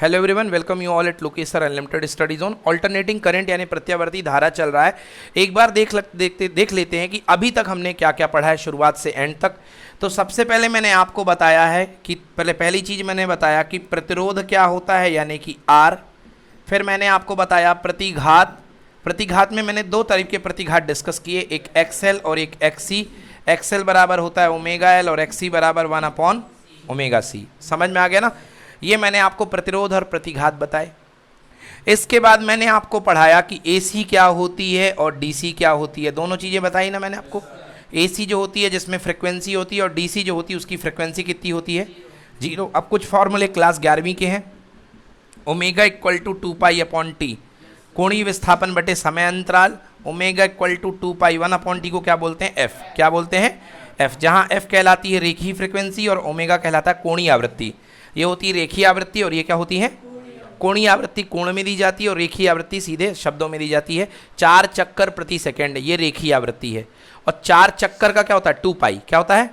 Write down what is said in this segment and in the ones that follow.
Hello everyone, welcome you all at Lokesh sir unlimited study zone. Alternating current यानी प्रत्यावर्ती धारा चल रहा है। एक बार देख लेते हैं कि अभी तक हमने क्या क्या पढ़ा है शुरुआत से एंड तक। तो सबसे पहले मैंने आपको बताया है कि पहली चीज़ मैंने बताया कि प्रतिरोध क्या होता है यानी कि R। फिर मैंने आपको बताया प्रतिघात। प्रतिघात में मैंने दो तरह के प्रतिघात डिस्कस किए, एक XL और एक XC। XL बराबर होता है ओमेगा L और XC बराबर 1/ओमेगा C। समझ में आ गया ना। ये मैंने आपको प्रतिरोध और प्रतिघात बताए। इसके बाद मैंने आपको पढ़ाया कि AC क्या होती है और DC क्या होती है। दोनों चीज़ें बताई ना मैंने आपको। AC जो होती है जिसमें फ्रिक्वेंसी होती है और DC जो होती है उसकी फ्रिक्वेंसी कितनी होती है, 0। अब कुछ फॉर्मूले क्लास 11वीं के हैं। ओमेगा इक्वल टू 2π/T कोणीय विस्थापन बटे समय अंतराल। ओमेगा इक्वल टू 2π/1/T को क्या बोलते हैं, F। क्या बोलते हैं, F। जहाँ F कहलाती है रेखीय फ्रिक्वेंसी और ओमेगा कहलाता है कोणीय आवृत्ति। ये होती है रेखीय आवृत्ति और ये क्या होती है, कोणीय आवृत्ति कोण में दी जाती है और रेखीय आवृत्ति सीधे शब्दों में दी जाती है। 4 चक्कर प्रति सेकंड ये रेखीय आवृत्ति है। और 4 चक्कर का क्या होता है, 2π। क्या होता है,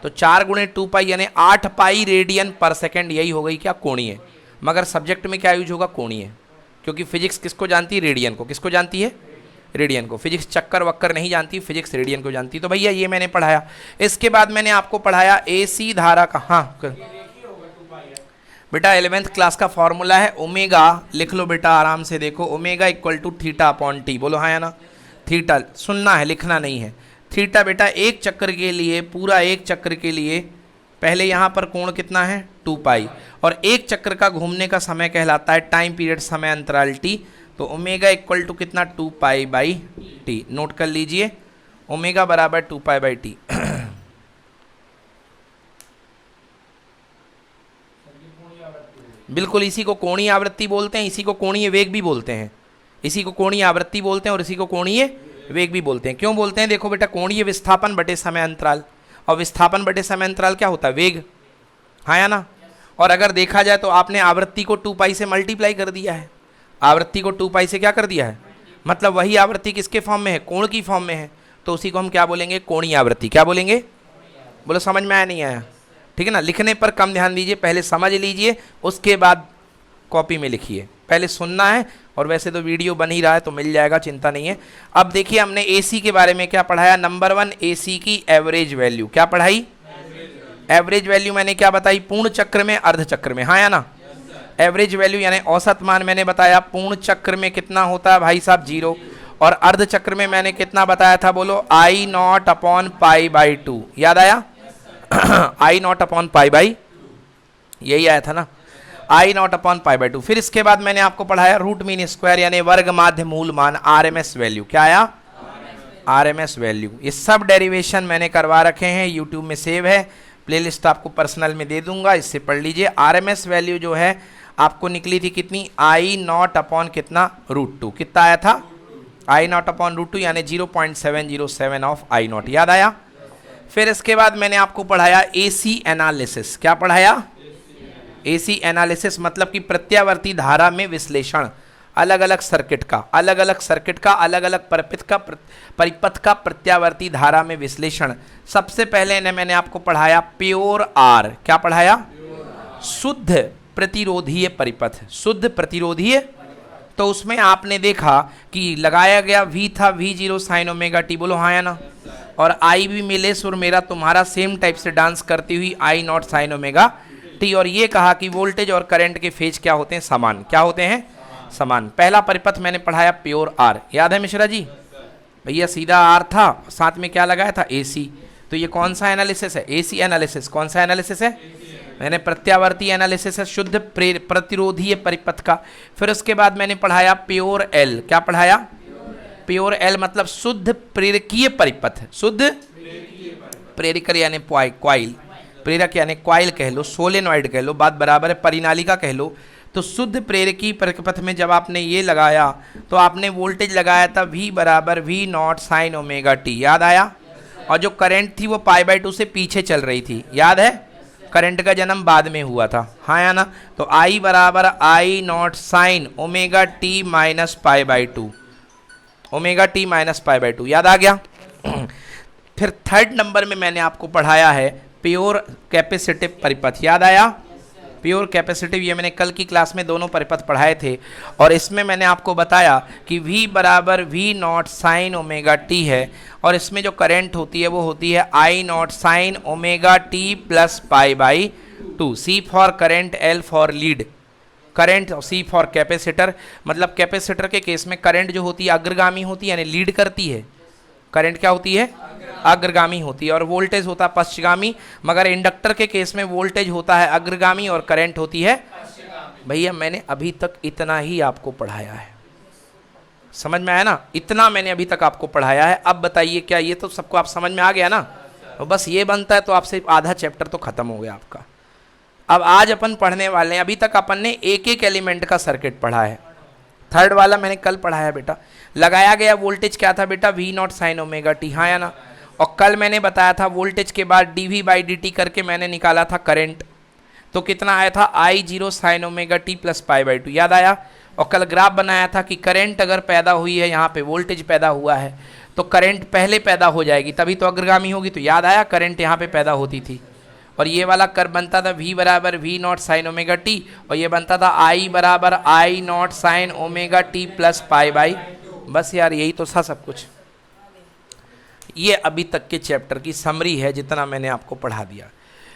तो 4 × 2π यानी 8π रेडियन पर सेकंड। यही हो गई क्या, कोणीय। मगर सब्जेक्ट में क्या यूज होगा, कोणीय, क्योंकि फिजिक्स किसको जानती है, रेडियन को। किसको जानती है, रेडियन को। फिजिक्स चक्कर वक्कर नहीं जानती, फिजिक्स रेडियन को जानती। तो भैया ये मैंने पढ़ाया। इसके बाद मैंने आपको पढ़ाया AC धारा का। हाँ बेटा 11th क्लास का फॉर्मूला है ओमेगा। लिख लो बेटा आराम से, देखो ओमेगा इक्वल टू θ/T। बोलो हाँ या ना। थीटा सुनना है, लिखना नहीं है। थीटा बेटा एक चक्कर के लिए, पूरा एक चक्कर के लिए पहले यहाँ पर कोण कितना है, 2π। और एक चक्कर का घूमने का समय कहलाता है टाइम पीरियड, समय अंतराल T। तो ओमेगा इक्वल टू कितना, 2π/T। नोट कर लीजिए, ओमेगा बराबर 2π/T। बिल्कुल, इसी को कोणीय आवृत्ति बोलते हैं, इसी को कोणीय वेग भी बोलते हैं। इसी को कोणीय आवृत्ति बोलते हैं और इसी को कोणीय वेग भी बोलते हैं। क्यों बोलते हैं, देखो बेटा कोणीय विस्थापन बटे समय अंतराल, और विस्थापन बटे समय अंतराल क्या होता है, वेग। हाँ या ना। और अगर देखा जाए तो आपने आवृत्ति को 2π से मल्टीप्लाई कर दिया है। आवृत्ति को 2π से क्या कर दिया है, मतलब वही आवृत्ति किसके फॉर्म में है, कोण की फॉर्म में है। तो उसी को हम क्या बोलेंगे, कोणीय आवृत्ति। क्या बोलेंगे, बोलो समझ में आया नहीं आया, ठीक है ना। लिखने पर कम ध्यान दीजिए, पहले समझ लीजिए उसके बाद कॉपी में लिखिए। पहले सुनना है, और वैसे तो वीडियो बन ही रहा है तो मिल जाएगा, चिंता नहीं है। अब देखिए हमने AC के बारे में क्या पढ़ाया। नंबर 1 AC की एवरेज वैल्यू। क्या पढ़ाई, एवरेज वैल्यू मैंने क्या बताई, पूर्ण चक्र में, अर्ध चक्र में। हाँ या ना। एवरेज वैल्यू यानी औसत मान मैंने बताया पूर्ण चक्र में कितना होता है भाई साहब, 0। और अर्ध चक्र में मैंने कितना बताया था, बोलो I0/π/2। याद आया, I0/π/, यही आया था ना, I0/π/2। फिर इसके बाद मैंने आपको पढ़ाया रूट मीन स्क्वायर यानी वर्ग माध्य मूल मान, RMS वैल्यू। क्या आया, RMS वैल्यू। ये सब डेरिवेशन मैंने करवा रखे हैं, यूट्यूब में सेव है, प्लेलिस्ट आपको पर्सनल में दे दूंगा, इससे पढ़ लीजिए। RMS वैल्यू जो है आपको निकली थी कितनी, I0 कितना, √2। कितना आया था, I0/√2 यानी 0.707 ऑफ I0। याद आया। फिर इसके बाद मैंने आपको पढ़ाया AC एनालिसिस। क्या पढ़ाया, AC एनालिसिस मतलब कि प्रत्यावर्ती धारा में विश्लेषण। अलग अलग सर्किट का, अलग अलग परिपथ का प्रत्यावर्ती धारा में विश्लेषण। सबसे पहले ने मैंने आपको पढ़ाया प्योर R। क्या पढ़ाया, शुद्ध प्रतिरोधीय परिपथ। शुद्ध प्रतिरोधीय, तो उसमें आपने देखा कि लगाया गया V था V0 sin ωt। बोलो हाँ या ना। और I भी मिले सुर मेरा तुम्हारा सेम टाइप से डांस करती हुई I0 sin ωt। और ये कहा कि वोल्टेज और करंट के फेज क्या होते हैं, समान। क्या होते हैं, समान। पहला परिपथ मैंने पढ़ाया प्योर R। याद है मिश्रा जी, भैया सीधा R था, साथ में क्या लगाया था, AC। तो ये कौन सा एनालिसिस है, AC एनालिसिस। कौन सा एनालिसिस है, मैंने प्रत्यावर्ती एनालिसिस है, शुद्ध प्रतिरोधीय परिपथ का। फिर उसके बाद मैंने पढ़ाया प्योर L। क्या पढ़ाया, प्योर L मतलब शुद्ध प्रेरकीय परिपथ। शुद्ध प्रेरक यानी क्वाइल, प्रेरक यानी क्वाइल कह लो, सोलेनॉइड कह लो, बात बराबर है, परिनालिका कह लो। तो शुद्ध प्रेरकीय परिपथ में जब आपने ये लगाया तो आपने वोल्टेज लगाया था V बराबर V0 sin ωt। याद आया। और जो करंट थी वो π/2 से पीछे चल रही थी। याद है, करंट का जन्म बाद में हुआ था। हाँ या ना। तो I बराबर I0 sin ωt - π/2, ωt - π/2। याद आ गया। फिर थर्ड नंबर में मैंने आपको पढ़ाया है प्योर कैपेसिटिव परिपथ। याद आया, प्योर कैपेसिटिव, ये मैंने कल की क्लास में दोनों परिपथ पढ़ाए थे, और इसमें मैंने आपको बताया कि V बराबर V not sine omega T है, और इसमें जो करंट होती है वो होती है I not sine omega T plus pi by 2। C for current, L for lead current, और C फॉर कैपेसिटर। मतलब कैपेसिटर के केस में करंट जो होती है अग्रगामी होती है, यानी लीड करती है। करंट क्या होती है? अग्रगामी होती है, और वोल्टेज होता है पश्चगामी। मगर इंडक्टर के केस में वोल्टेज होता है अग्रगामी और करंट होती है। भैया मैंने अभी तक इतना ही आपको पढ़ाया है, समझ में आया ना? इतना मैंने अभी तक आपको पढ़ाया है। अब बताइए क्या ये तो सबको आप समझ में आ गया ना? तो बस ये बनता है तो आपसे आधा चैप्टर तो खत्म हो गया आपका। अब आज अपन पढ़ने वाले हैं, अभी तक अपन ने एक एक एलिमेंट का सर्किट पढ़ा है। थर्ड वाला मैंने कल पढ़ाया बेटा। लगाया गया वोल्टेज क्या था बेटा? V not sine omega T, हाँ या ना? और कल मैंने बताया था वोल्टेज के बाद dV बाई dt करके मैंने निकाला था करंट, तो कितना आया था? I0 sine omega T plus pi by 2, याद आया? और कल ग्राफ बनाया था कि करंट अगर पैदा हुई है, यहाँ पे वोल्टेज पैदा हुआ है, तो करंट पहले पैदा हो जाएगी तभी तो अग्रगामी होगी। तो याद आया करंट यहाँ पे पैदा होती थी, और ये वाला कर बनता था V बराबर V not sine omega T, और ये बनता था I बराबर I not sine omega T plus pi by. बस यार यही तो था सब कुछ। ये अभी तक के चैप्टर की समरी है जितना मैंने आपको पढ़ा दिया।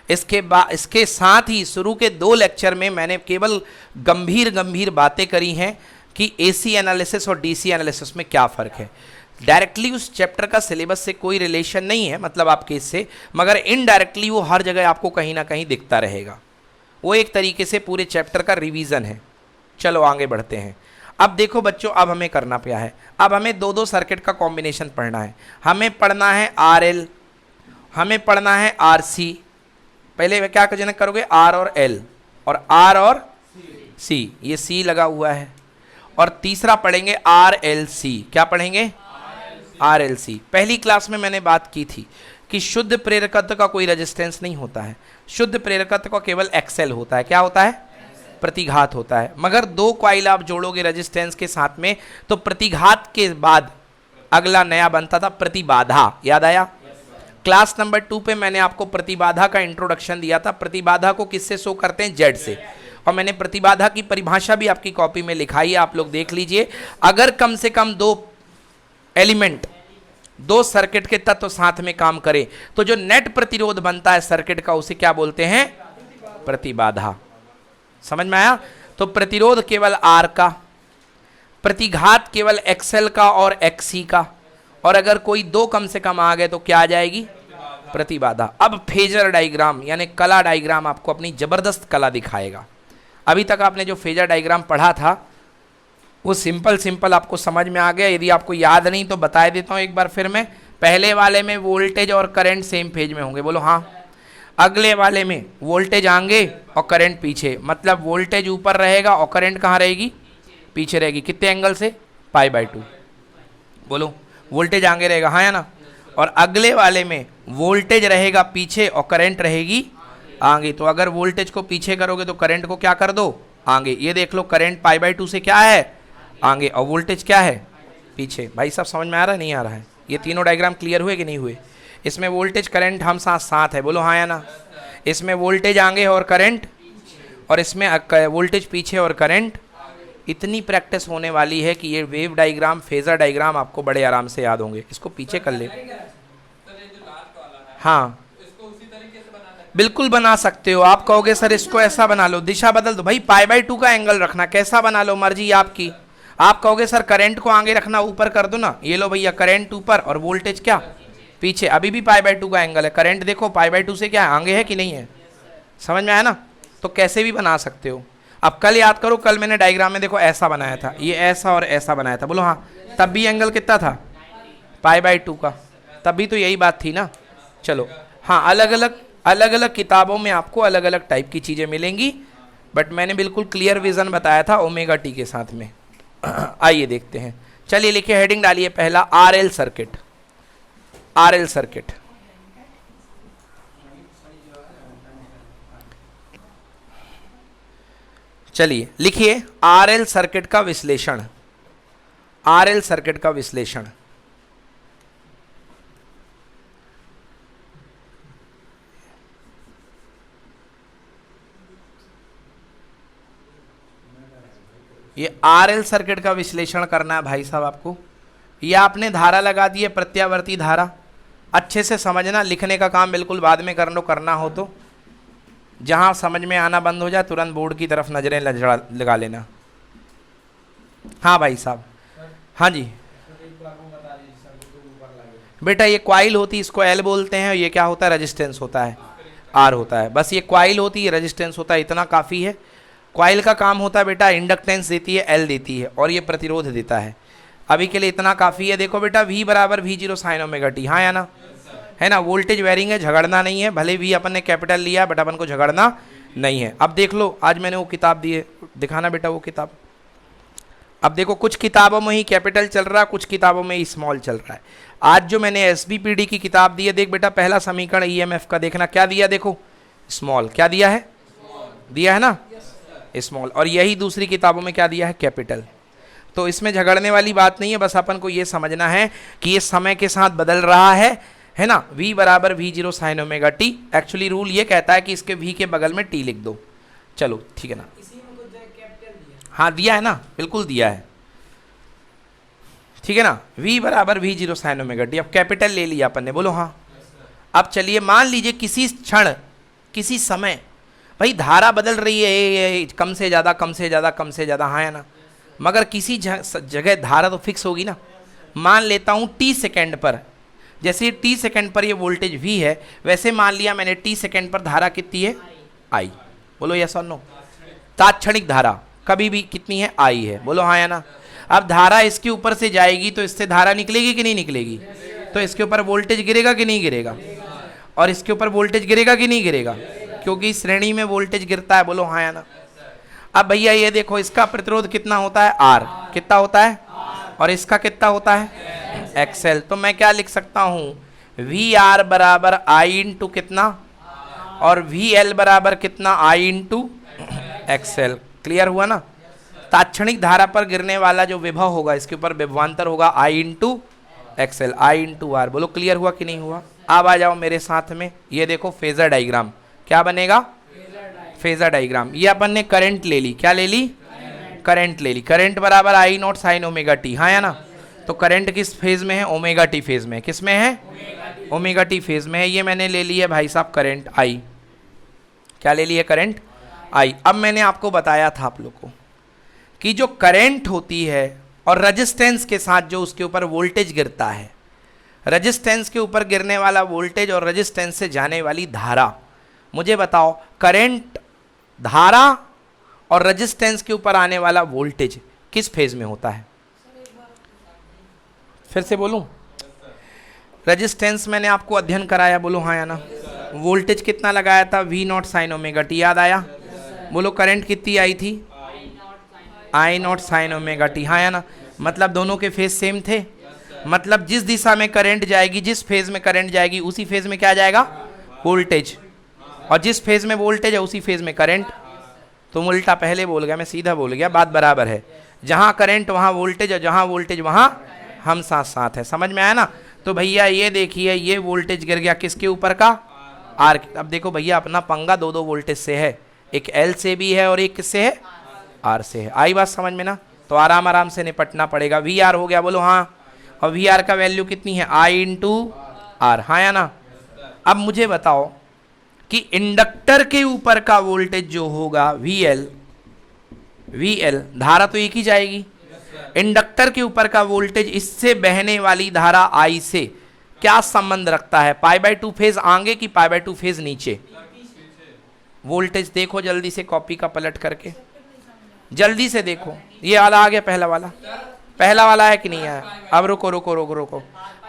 इसके साथ ही शुरू के 2 लेक्चर में मैंने केवल गंभीर गंभीर बातें करी हैं कि AC एनालिसिस और DC एनालिसिस में क्या फ़र्क है। डायरेक्टली उस चैप्टर का सिलेबस से कोई रिलेशन नहीं है, मतलब आपके इससे, मगर इनडायरेक्टली वो हर जगह आपको कहीं ना कहीं दिखता रहेगा। वो एक तरीके से पूरे चैप्टर का रिवीजन है। चलो आगे बढ़ते हैं। अब देखो बच्चों, अब हमें करना क्या है? अब हमें 2-2 सर्किट का कॉम्बिनेशन पढ़ना है। हमें पढ़ना है RL, हमें पढ़ना है RC। पहले क्या जनक करोगे? R और L, और R और C, ये C लगा हुआ है। और तीसरा पढ़ेंगे RLC। क्या पढ़ेंगे? RLC। पहली क्लास में मैंने बात की थी कि शुद्ध प्रेरकत्व का कोई रेजिस्टेंस नहीं होता है, शुद्ध प्रेरकत्व का केवल XL होता है। क्या होता है? प्रतिघात होता है। मगर 2 कॉइल आप जोड़ोगे रेजिस्टेंस के साथ में, तो प्रतिघात के बाद अगला नया बनता था प्रतिबाधा। याद आया? क्लास नंबर 2 पे मैंने आपको प्रतिबाधा का इंट्रोडक्शन दिया था। प्रतिबाधा को किससे शो करते हैं? Z से। और मैंने प्रतिबाधा की परिभाषा भी आपकी कॉपी में लिखाई है, आप लोग देख लीजिए। अगर कम से कम 2 एलिमेंट, 2 सर्किट के तत्व साथ में काम करें, तो जो नेट प्रतिरोध बनता है सर्किट का, उसे क्या बोलते हैं? प्रतिबाधा। समझ में आया? तो प्रतिरोध केवल R का, प्रतिघात केवल XL का और XC का, और अगर कोई 2 कम से कम आ गए तो क्या आ जाएगी? प्रतिबाधा। अब फेजर डायग्राम यानी कला डायग्राम आपको अपनी जबरदस्त कला दिखाएगा। अभी तक आपने जो फेजर डायग्राम पढ़ा था वो सिंपल आपको समझ में आ गया। यदि आपको याद नहीं तो बता देता हूँ एक बार फिर मैं। पहले वाले में वोल्टेज और करंट सेम फेज में होंगे, बोलो हाँ। अगले वाले में वोल्टेज आगे और करंट पीछे, मतलब वोल्टेज ऊपर रहेगा और करंट कहाँ रहेगी? पीछे रहेगी। कितने एंगल से? Pi by 2। बोलो, वोल्टेज आगे रहेगा, हाँ या ना? और अगले वाले में वोल्टेज रहेगा पीछे और करंट रहेगी आगे। तो अगर वोल्टेज को पीछे करोगे तो करंट को क्या कर दो? आगे। ये देख लो, करंट पाई बाई 2 से क्या है? आगे, और वोल्टेज क्या है? पीछे। भाई साहब समझ में आ रहा है नहीं आ रहा है? ये तीनों डायग्राम क्लियर हुए कि नहीं हुए? इसमें वोल्टेज करंट हम साथ साथ है, बोलो हाँ या ना? इसमें वोल्टेज आगे और करंट, और इसमें वोल्टेज पीछे और करंट। इतनी प्रैक्टिस होने वाली है कि ये वेव डायग्राम, फेजर डायग्राम आपको बड़े आराम से याद होंगे। इसको पीछे कर ले। हाँ बिल्कुल बना सकते हो। आप कहोगे सर इसको ऐसा बना लो, दिशा बदल दो। भाई पाई बाई 2 का एंगल रखना, कैसा बना लो मर्जी आपकी। आप कहोगे सर करंट को आगे रखना, ऊपर कर दो ना। ये लो भैया, करंट ऊपर और वोल्टेज क्या? पीछे। अभी भी पाई बाई 2 का एंगल है। करंट देखो पाई बाई 2 से क्या है? आगे है कि नहीं है? समझ में आया ना? तो कैसे भी बना सकते हो। अब कल याद करो, कल मैंने डायग्राम में देखो ऐसा बनाया था, ये ऐसा और ऐसा बनाया था, बोलो हाँ। तब भी एंगल कितना था? पाई बाई 2 का। तब भी तो यही बात थी ना। चलो हाँ, अलग अलग किताबों में आपको अलग अलग टाइप की चीज़ें मिलेंगी, बट मैंने बिल्कुल क्लियर विजन बताया था ओमेगा टी के साथ में। आइए देखते हैं। चलिए लिखिए, हेडिंग डालिए पहला, RL सर्किट। RL circuit. चलिए लिखिए, RL सर्किट का विश्लेषण। RL सर्किट का विश्लेषण। ये आरएल सर्किट का विश्लेषण करना है भाई साहब आपको। ये आपने धारा लगा दी है, प्रत्यावर्ती धारा। अच्छे से समझना, लिखने का काम बिल्कुल बाद में कर लो, करना हो तो। जहाँ समझ में आना बंद हो जाए तुरंत बोर्ड की तरफ नजरें लगा लेना। हाँ भाई साहब, हाँ जी बेटा, ये क्वाइल होती है, इसको एल बोलते हैं। ये क्या होता है? रेजिस्टेंस होता है, आर होता है। बस ये क्वाइल होती है, रेजिस्टेंस होता है, इतना काफ़ी है। क्वाइल का काम होता है बेटा, इंडक्टेंस देती है, एल देती है, और ये प्रतिरोध देता है। अभी के लिए इतना काफ़ी है। देखो बेटा, V बराबर V0 साइन ओमेगा टी, हाँ या ना, है ना। वोल्टेज वेरिंग है, झगड़ना नहीं है। भले भी अपन ने कैपिटल लिया, बट अपन को झगड़ना नहीं है। अब देख लो, आज मैंने वो किताब दी है, दिखाना बेटा वो किताब। अब देखो, कुछ किताबों में ही कैपिटल चल रहा है, कुछ किताबों में ही स्मॉल चल रहा है। आज जो मैंने एसबीपीडी की किताब दी है, देख बेटा, पहला समीकरण ईएमएफ का देखना, क्या दिया? देखो स्मॉल, क्या दिया है? दिया है ना, स्मॉल। और यही दूसरी किताबों में क्या दिया है? कैपिटल। तो इसमें झगड़ने वाली बात नहीं है, बस अपन को ये समझना है कि ये समय के साथ बदल रहा है ना। V बराबर V0 sine omega T. Actually rule ये कहता है कि इसके V के बगल में T लिख दो। चलो ठीक है ना, हाँ दिया है ना, बिल्कुल दिया है, ठीक है ना। V बराबर V0 साइन ओमेगा टी। अब कैपिटल ले लिया अपन ने, बोलो हाँ। अब चलिए, मान लीजिए किसी क्षण, किसी समय भाई धारा बदल रही है, कम से ज़्यादा, कम से ज़्यादा, कम से ज़्यादा, हाँ है ना। मगर किसी जगह धारा तो फिक्स होगी ना। मान लेता हूँ T सेकेंड पर, जैसे T सेकेंड पर ये वोल्टेज V है, वैसे मान लिया मैंने T सेकेंड पर धारा कितनी है? I। बोलो यस और नो। तात्क्षणिक धारा कभी भी कितनी है? I है। बोलो हाँ या ना। अब धारा इसके ऊपर से जाएगी तो इससे धारा निकलेगी कि नहीं निकलेगी? तो इसके ऊपर वोल्टेज गिरेगा कि नहीं गिरेगा? और इसके ऊपर वोल्टेज गिरेगा कि नहीं गिरेगा? क्योंकि श्रेणी में वोल्टेज गिरता है। बोलो हाँ या ना। अब भैया ये देखो, इसका प्रतिरोध कितना होता है? R। कितना होता है? और इसका कितना होता है? XL। तो मैं क्या लिख सकता हूँ? VR बराबर I इंटू कितना, और VL बराबर कितना? I into XL। क्लियर हुआ ना। तात्क्षणिक धारा पर गिरने वाला जो विभव होगा, इसके ऊपर विभवांतर होगा I into XL, I into R। बोलो क्लियर हुआ कि नहीं हुआ? अब आ जाओ मेरे साथ में, ये देखो फेजर डायग्राम। क्या बनेगा? Phasor diagram. ये अपन ने करंट ले ली, क्या ले ली? करंट ले ली। करंट बराबर I not sine omega T, हाँ या ना। तो करंट किस फेज में है? ओमेगा टी फेज में। किस में है? ओमेगा टी फेज में है। ये मैंने ले ली है भाई साहब करंट I। क्या ले ली है? Current I। अब मैंने आपको बताया था आप लोग को कि जो करंट होती है और रेजिस्टेंस के साथ जो उसके ऊपर वोल्टेज गिरता है, रेजिस्टेंस के ऊपर गिरने वाला वोल्टेज और रेजिस्टेंस से जाने वाली धारा, मुझे बताओ करंट, धारा और रेजिस्टेंस के ऊपर आने वाला वोल्टेज किस फेज में होता है? फिर से बोलूं? रेजिस्टेंस मैंने आपको अध्ययन कराया, बोलो हाँ या ना। वोल्टेज कितना लगाया था? V not sine omega T, याद आया? बोलो करंट कितनी आई थी? I not sine omega T, हाँ या ना। मतलब दोनों के फेज सेम थे। मतलब जिस दिशा में करंट जाएगी, जिस फेज में करंट जाएगी, उसी फेज में क्या जाएगा? वोल्टेज। और जिस फेज में वोल्टेज है उसी फेज में करंट। तुम उल्टा पहले बोल गया, मैं सीधा बोल गया, बात बराबर है। जहाँ करंट वहाँ वोल्टेज, और जहाँ वोल्टेज वहाँ हम साथ साथ है। समझ में आया ना। तो भैया ये देखिए, ये वोल्टेज गिर गया किसके ऊपर का? R। अब देखो भैया, अपना पंगा दो दो वोल्टेज से है, एक L से भी है और एक किससे है? R से है। आई बात समझ में ना। तो आराम आराम से निपटना पड़ेगा। VR हो गया, बोलो हाँ। और VR का वैल्यू कितनी है? I इंटू R, हाँ या ना। अब मुझे बताओ कि इंडक्टर के ऊपर का वोल्टेज जो होगा VL, धारा तो एक ही जाएगी। इंडक्टर के ऊपर का वोल्टेज इससे बहने वाली धारा I से क्या संबंध रखता है? π/2 फेज आगे कि π/2 फेज नीचे? वोल्टेज देखो जल्दी से, कॉपी का पलट करके जल्दी से देखो। ये वाला आ गया, पहला वाला, पहला वाला है कि नहीं आया? अब रुको रुको रुको रुको,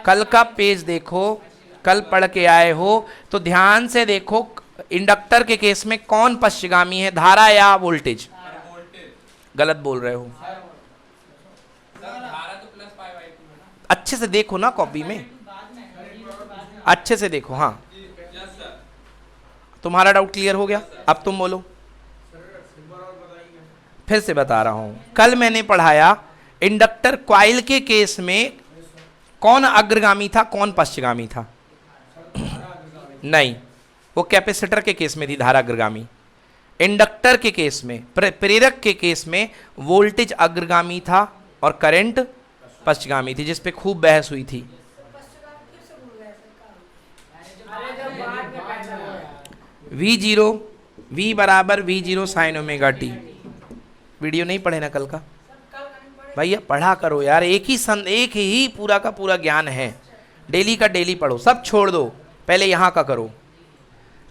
कल का पेज देखो, कल पढ़ के आए हो तो ध्यान से देखो। इंडक्टर के केस में कौन पश्चगामी है, धारा या वोल्टेज? गलत बोल रहे हो, अच्छे से देखो ना कॉपी में, अच्छे से देखो। हाँ, तुम्हारा डाउट क्लियर हो गया? अब तुम बोलो। फिर से बता रहा हूं, कल मैंने पढ़ाया इंडक्टर कॉइल के केस में कौन अग्रगामी था, कौन पश्चगामी था? नहीं, वो कैपेसिटर के केस में थी धारा अग्रगामी। इंडक्टर के केस में, प्रेरक के केस में वोल्टेज अग्रगामी था और करंट पश्चगामी थी, जिस पे खूब बहस हुई थी। V0 V बराबर V0 sine omega T. Video नहीं पढ़े ना कल का? भैया पढ़ा करो यार, एक ही पूरा का पूरा ज्ञान है, डेली का डेली पढ़ो, सब छोड़ दो, पहले यहाँ का करो।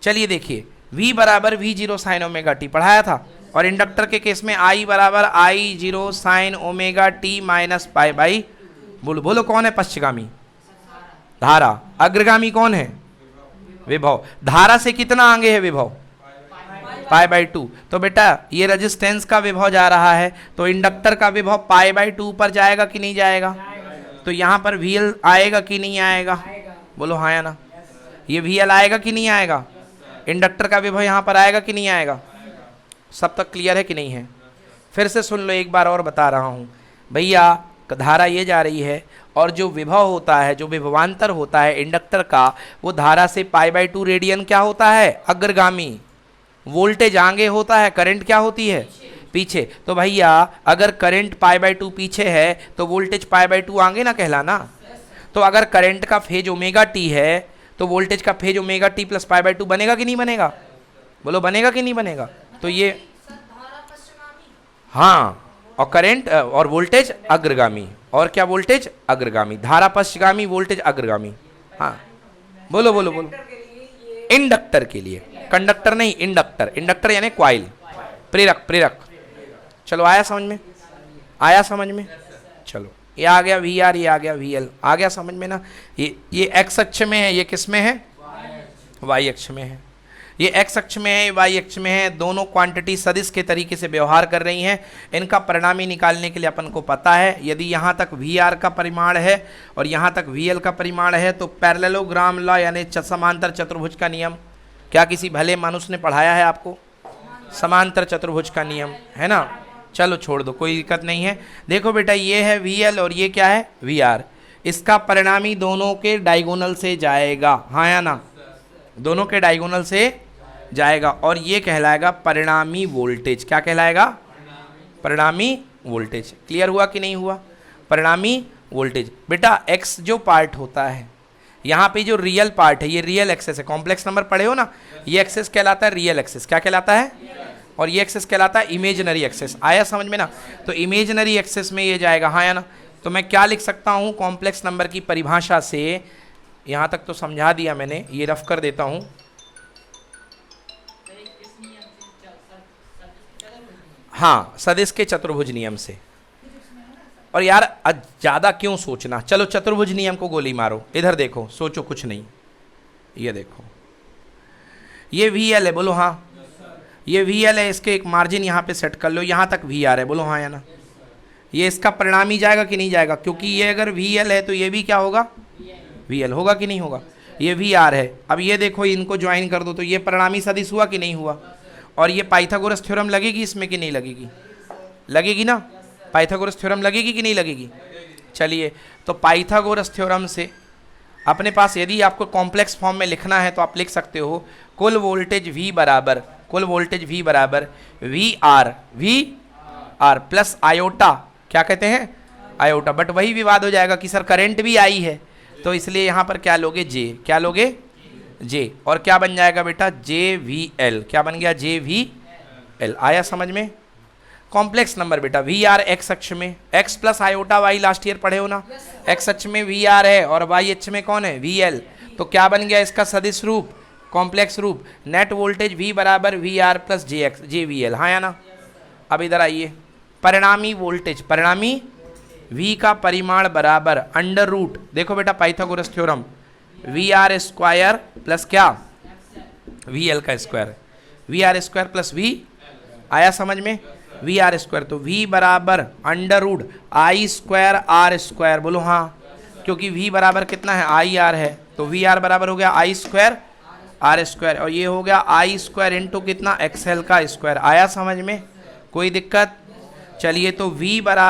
चलिए देखिए, V बराबर V0 साइन ओमेगा टी पढ़ाया था, और इंडक्टर के केस में I बराबर I0 sine omega T minus pi by, बोलो बोलो कौन है पश्चगामी? धारा। अग्रगामी कौन है? विभव। धारा से कितना आगे है विभव? Pi by 2। तो बेटा ये रेजिस्टेंस का विभव जा रहा है, तो इंडक्टर का विभव पाई बाई 2 पर जाएगा कि नहीं जाएगा? तो यहाँ पर VL आएगा कि नहीं आएगा? बोलो हाँ या ना। ये VL आएगा कि नहीं आएगा? इंडक्टर का विभव यहाँ पर आएगा कि नहीं आएगा? सब तक क्लियर है कि नहीं है? फिर से सुन लो, एक बार और बता रहा हूँ भैया, धारा ये जा रही है, और जो विभव होता है, जो विभवांतर होता है इंडक्टर का, वो धारा से पाई बाई 2 रेडियन क्या होता है? अग्रगामी। वोल्टेज आगे होता है, करंट क्या होती है? पीछे। तो भैया अगर करंट पाई बाई 2 पीछे है तो वोल्टेज पाई बाई 2 आगे ना कहलाना? तो अगर करंट का फेज ओमेगा टी है तो वोल्टेज का phase omega T plus pi by 2 बनेगा कि नहीं बनेगा? बोलो बनेगा कि नहीं बनेगा? तो ये हाँ, और करंट और वोल्टेज अग्रगामी, और क्या वोल्टेज अग्रगामी, धारा पश्चगामी, वोल्टेज अग्रगामी। हाँ बोलो बोलो बोलो। इंडक्टर के लिए, कंडक्टर नहीं, इंडक्टर। इंडक्टर यानी क्वाइल, प्रेरक, प्रेरक। चलो आया समझ में? आया समझ में? चलो ये आ गया VR, ये आ गया VL, आ गया समझ में ना? ये x अक्ष में है, ये किस में है? y अक्ष में है। ये x अक्ष में है, y अक्ष में है, दोनों क्वांटिटी सदिश के तरीके से व्यवहार कर रही हैं। इनका परिणामी निकालने के लिए अपन को पता है, यदि यहाँ तक VR का परिमाण है और यहाँ तक VL का परिमाण है, तो पैरेललोग्राम लॉ यानी समांतर चतुर्भुज का नियम, क्या किसी भले मनुष्य ने पढ़ाया है आपको? समांतर चतुर्भुज का नियम है ना? चलो छोड़ दो, कोई दिक्कत नहीं है। देखो बेटा, ये है VL और ये क्या है? VR। इसका परिणामी दोनों के डायगोनल से जाएगा, हाँ या ना? दोनों के डायगोनल से जाएगा, और ये कहलाएगा परिणामी वोल्टेज। क्या कहलाएगा? परिणामी वोल्टेज। क्लियर हुआ कि नहीं हुआ? परिणामी वोल्टेज। बेटा x जो पार्ट होता है, यहाँ पे जो रियल पार्ट है, ये रियल एक्सेस है। कॉम्प्लेक्स नंबर पढ़े हो ना? ये एक्सेस कहलाता है रियल एक्सेस। क्या कहलाता है? और ये एक्सेस कहलाता है इमेजिनरी एक्सेस। आया समझ में ना? तो इमेजिनरी एक्सेस में ये जाएगा, हाँ या ना? तो मैं क्या लिख सकता हूँ कॉम्प्लेक्स नंबर की परिभाषा से? यहाँ तक तो समझा दिया मैंने, ये रफ कर देता हूँ। हाँ, सदिश के चतुर्भुज नियम से। और यार ज़्यादा क्यों सोचना, चलो चतुर्भुज नियम को गोली मारो। इधर देखो, सोचो कुछ नहीं। ये देखो, ये VL है, बोलो हाँ। ये VL है, इसके एक मार्जिन यहाँ पे सेट कर लो, यहाँ तक VR है, बोलो हाँ या ना? ये इसका परिणामी जाएगा कि नहीं जाएगा? क्योंकि ये अगर VL है तो ये भी क्या होगा? VL होगा कि नहीं होगा? ये VR है। अब ये देखो, इनको ज्वाइन कर दो तो ये परिणामी सदिश हुआ कि नहीं हुआ? और ये पाइथागोरस थ्योरम लगेगी इसमें कि नहीं लगेगी? लगेगी ना? पाइथागोरस थ्योरम लगेगी कि नहीं लगेगी? चलिए, तो पाइथागोरस थ्योरम से अपने पास यदि आपको कॉम्प्लेक्स फॉर्म में लिखना है तो आप लिख सकते हो, कुल वोल्टेज V बराबर, कुल वोल्टेज V बराबर VR प्लस आयोटा, क्या कहते हैं? आयोटा। बट वही विवाद हो जाएगा कि सर करंट भी आई है, तो इसलिए यहाँ पर क्या लोगे? J। क्या लोगे? J। और क्या बन जाएगा बेटा? JVL। क्या बन गया? JVL। आया समझ में? कॉम्प्लेक्स नंबर बेटा, VR x अक्ष में, x plus iota y, last year पढ़े हो ना? x अक्ष में VR है और y अक्ष में कौन है? VL। तो क्या बन गया इसका सदिश रूप, कॉम्प्लेक्स रूप? नेट वोल्टेज V बराबर VR प्लस JVL, हाँ या ना? अब इधर आइए, परिणामी वोल्टेज, परिणामी V का परिमाण बराबर अंडर रूट, देखो बेटा Pythagoras theorem, VR square plus क्या? VL का square, VR square plus V। आया समझ में? VR स्क्वायर, तो V बराबर under root I square R square, बोलो हाँ। क्योंकि V बराबर कितना है? IR है, तो VR बराबर हो गया I स्क्वायर R स्क्वायर, और ये हो गया I स्क्वायर इंटू कितना? XL का स्क्वायर। आया समझ में? कोई दिक्कत? चलिए, तो V बराबर